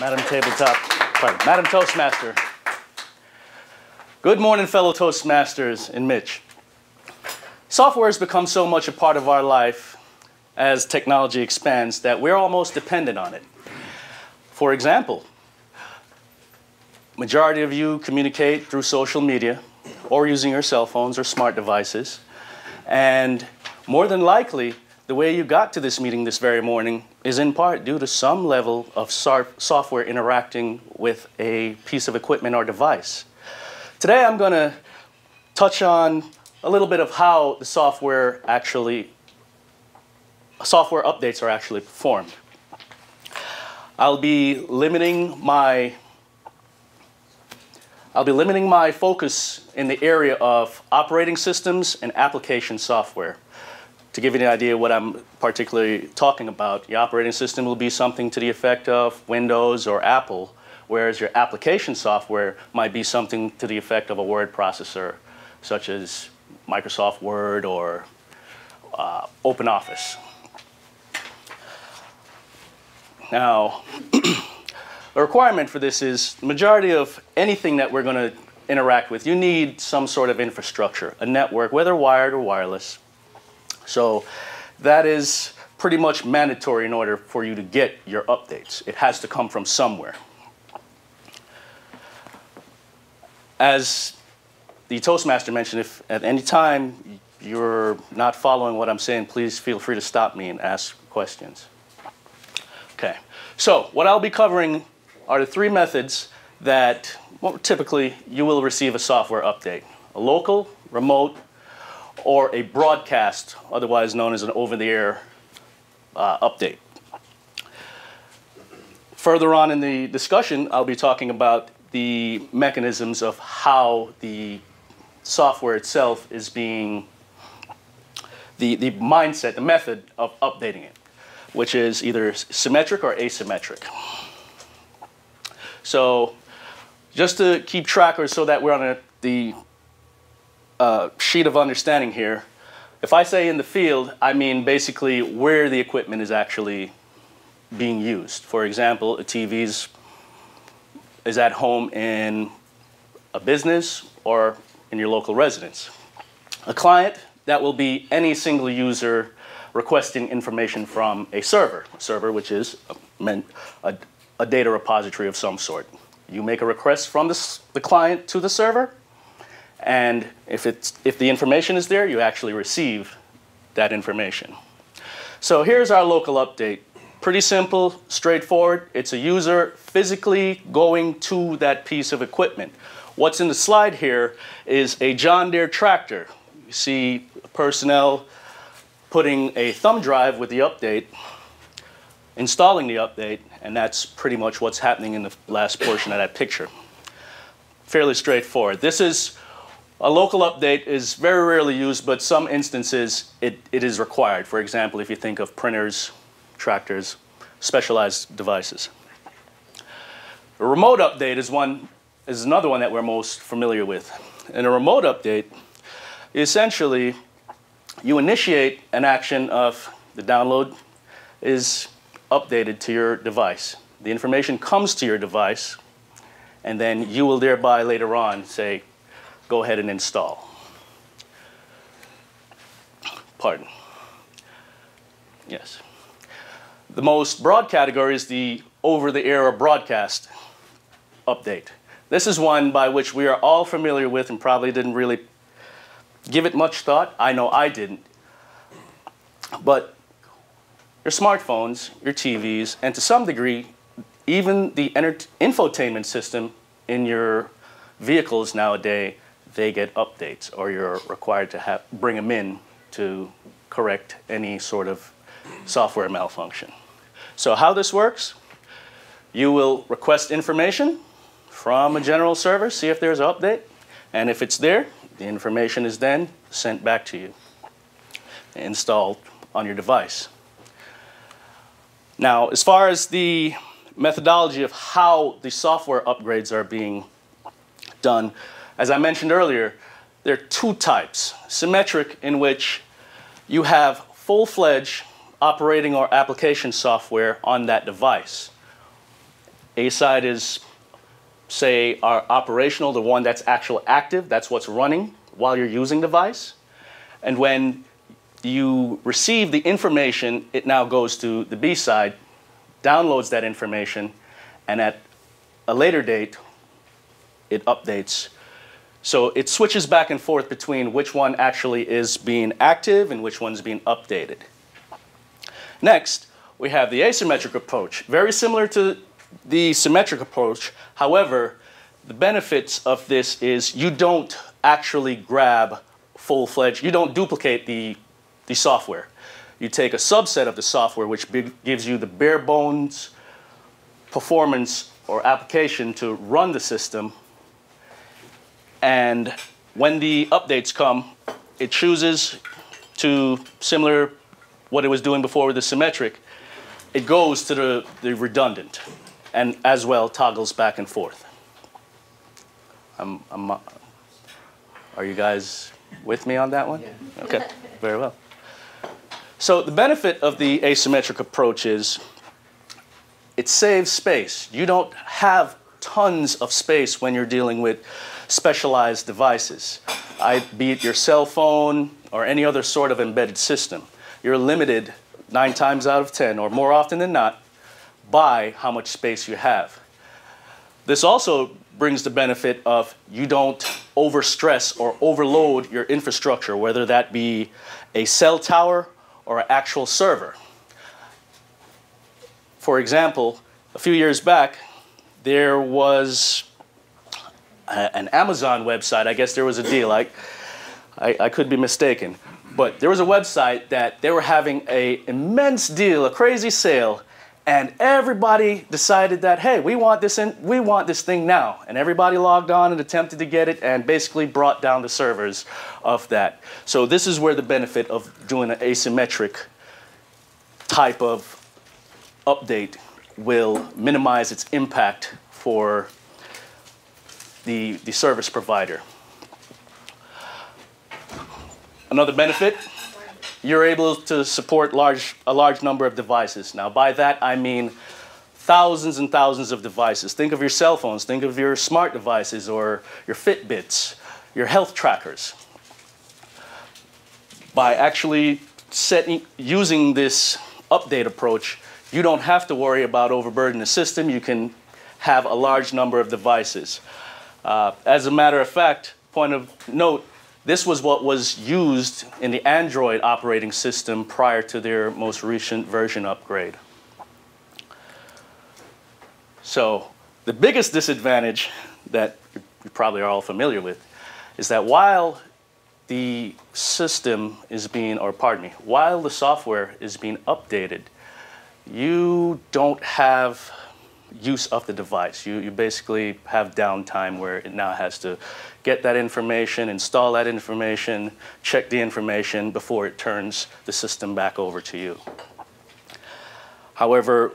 Madam Tabletop, pardon, Madam Toastmaster. Good morning, fellow Toastmasters and Mitch. Software has become so much a part of our life as technology expands that we're almost dependent on it. For example, majority of you communicate through social media or using your cell phones or smart devices. And more than likely, the way you got to this meeting this very morning is in part due to some level of software interacting with a piece of equipment or device. Today I'm going to touch on a little bit of how the software updates are actually performed. I'll be limiting my focus in the area of operating systems and application software. To give you an idea of what I'm particularly talking about, your operating system will be something to the effect of Windows or Apple, whereas your application software might be something to the effect of a word processor, such as Microsoft Word or OpenOffice. Now, the requirement for this is the majority of anything that we're going to interact with, you need some sort of infrastructure, a network, whether wired or wireless. So that is pretty much mandatory in order for you to get your updates. It has to come from somewhere. As the Toastmaster mentioned, if at any time you're not following what I'm saying, please feel free to stop me and ask questions. Okay, so what I'll be covering are the three methods that typically you will receive a software update: a local, remote, or a broadcast, otherwise known as an over-the-air update. Further on in the discussion, I'll be talking about the mechanisms of how the software itself is being, the mindset, the method of updating it, which is either symmetric or asymmetric. So just to keep track, or so that we're on the sheet of understanding here, if I say in the field, I mean basically where the equipment is actually being used. For example, a TV is at home in a business or in your local residence. A client, that will be any single user requesting information from a server which is a data repository of some sort. You make a request from the client to the server, and if the information is there, you actually receive that information. So here's our local update. Pretty simple, straightforward. It's a user physically going to that piece of equipment. What's in the slide here is a John Deere tractor. You see personnel putting a thumb drive with the update, installing the update, and that's pretty much what's happening in the last portion of that picture. Fairly straightforward. This is a local update, is very rarely used, but some instances it is required. For example, if you think of printers, tractors, specialized devices. A remote update is another one that we're most familiar with. In a remote update, essentially you initiate an action of the download is updated to your device. The information comes to your device, and then you will thereby later on say, go ahead and install. Pardon. Yes. The most broad category is the over-the-air or broadcast update. This is one by which we are all familiar with and probably didn't really give it much thought. I know I didn't. But your smartphones, your TVs, and to some degree, even the infotainment system in your vehicles nowadays, they get updates, or you're required to bring them in to correct any sort of software malfunction. So how this works, you will request information from a general server, see if there's an update, and if it's there, the information is then sent back to you, installed on your device. Now, as far as the methodology of how the software upgrades are being done, as I mentioned earlier, there are two types. Symmetric, in which you have full-fledged operating or application software on that device. A side is, say, our operational, the one that's actual active, that's what's running while you're using the device. And when you receive the information, it now goes to the B side, downloads that information, and at a later date, it updates. So it switches back and forth between which one actually is being active and which one's being updated. Next, we have the asymmetric approach. Very similar to the symmetric approach. However, the benefits of this is you don't actually grab full-fledged, you don't duplicate the software. You take a subset of the software, which gives you the bare bones performance or application to run the system. And when the updates come, it chooses to, similar what it was doing before with the symmetric, it goes to the redundant and as well toggles back and forth. Are you guys with me on that one? Yeah. Okay, very well. So the benefit of the asymmetric approach is it saves space. You don't have tons of space when you're dealing with specialized devices, be it your cell phone or any other sort of embedded system. You're limited 9 times out of 10, or more often than not, by how much space you have. This also brings the benefit of you don't overstress or overload your infrastructure, whether that be a cell tower or an actual server. For example, a few years back, there was an Amazon website. I guess there was a deal. I could be mistaken. But there was a website that they were having an immense deal, a crazy sale, and everybody decided that, hey, we want this thing now. And everybody logged on and attempted to get it and basically brought down the servers of that. So this is where the benefit of doing an asymmetric type of update will minimize its impact for the service provider. Another benefit, you're able to support a large number of devices. Now, by that, I mean thousands and thousands of devices. Think of your cell phones, think of your smart devices or your Fitbits, your health trackers. By actually using this update approach, you don't have to worry about overburdening the system. You can have a large number of devices. As a matter of fact, point of note, this was what was used in the Android operating system prior to their most recent version upgrade. So the biggest disadvantage that you probably are all familiar with is that while the system is being, or pardon me, while the software is being updated, you don't have use of the device. You basically have downtime where it now has to get that information, install that information, check the information before it turns the system back over to you. However,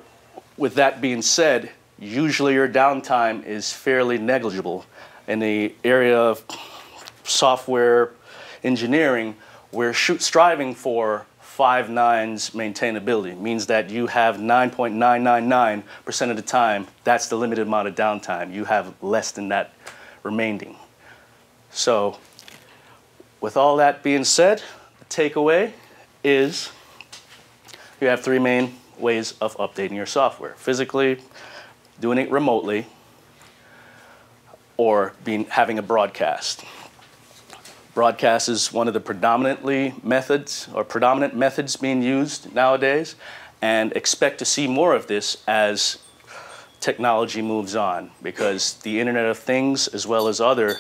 with that being said, usually your downtime is fairly negligible. In the area of software engineering, we're striving for 5 nines maintainability. It means that you have 9.999% of the time, that's the limited amount of downtime. You have less than that remaining. So with all that being said, the takeaway is you have 3 main ways of updating your software. Physically, doing it remotely, or having a broadcast. Broadcast is one of the predominant methods being used nowadays, and expect to see more of this as technology moves on, because the Internet of Things, as well as other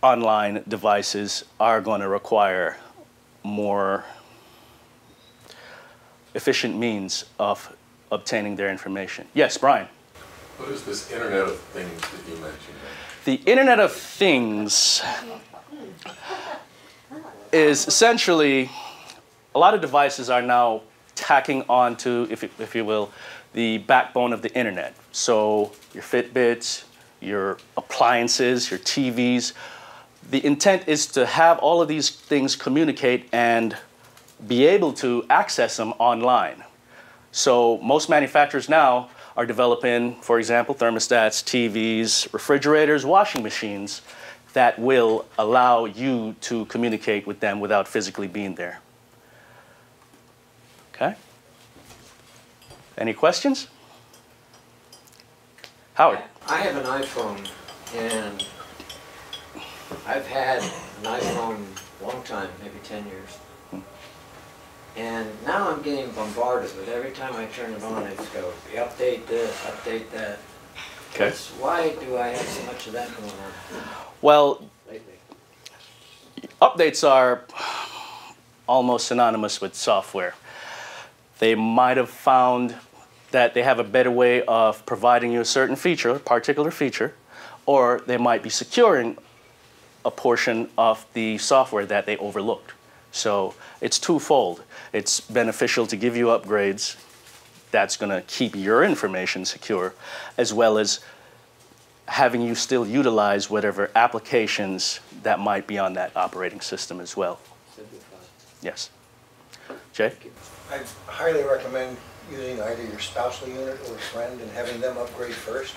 online devices, are going to require more efficient means of obtaining their information. Yes, Brian? What is this Internet of Things that you mentioned? The Internet of Things is essentially, a lot of devices are now tacking on to, if you will, the backbone of the internet. So your Fitbits, your appliances, your TVs. The intent is to have all of these things communicate and be able to access them online. So most manufacturers now are developing, for example, thermostats, TVs, refrigerators, washing machines that will allow you to communicate with them without physically being there. Okay? Any questions? Howard? I have an iPhone, and I've had an iPhone a long time, maybe 10 years. And now I'm getting bombarded with every time I turn it on, it's go, update this, update that. Okay. Why do I have so much of that going on Well, lately? updates are almost synonymous with software. They might have found that they have a better way of providing you a certain feature, a particular feature, or they might be securing a portion of the software that they overlooked. So it's twofold. It's beneficial to give you upgrades that's going to keep your information secure, as well as having you still utilize whatever applications that might be on that operating system as well. Yes. Jay? I highly recommend using either your spousal unit or a friend and having them upgrade first.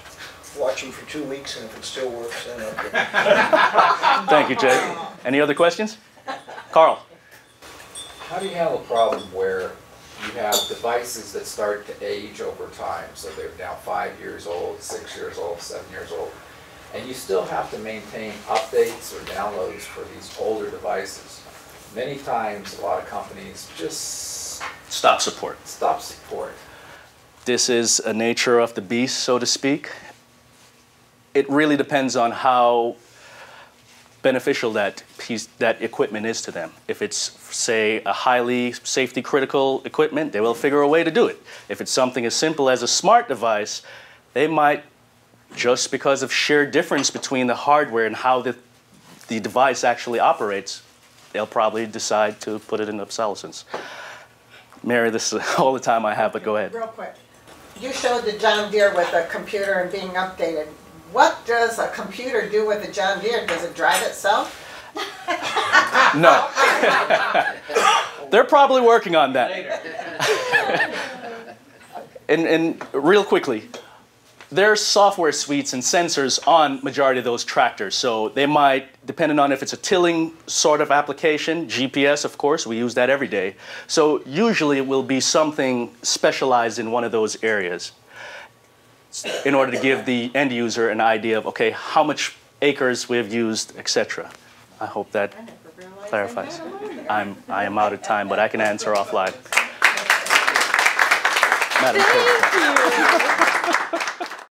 Watch them for 2 weeks, and if it still works, then upgrade. Thank you, Jay. Any other questions? Carl? How do you handle a problem where you have devices that start to age over time? So they're now 5 years old, 6 years old, 7 years old, and you still have to maintain updates or downloads for these older devices. Many times, a lot of companies just Stop support. stop support. This is a nature of the beast, so to speak. It really depends on how beneficial that equipment is to them. If it's, say, a highly safety critical equipment, they will figure a way to do it. If it's something as simple as a smart device, they might, just because of sheer difference between the hardware and how the device actually operates, they'll probably decide to put it in obsolescence. Mary, this is all the time I have, but go ahead. Real quick. You showed the John Deere with a computer and being updated. What does a computer do with a John Deere? Does it drive itself? No. They're probably working on that. And real quickly, there's software suites and sensors on majority of those tractors. So they might, depending on if it's a tilling sort of application, GPS, of course, we use that every day. So usually it will be something specialized in one of those areas in order to give the end user an idea of, okay, how much acres we have used, etc. I hope that clarifies. I am out of time, but I can answer offline. Madam Chair. Thank you.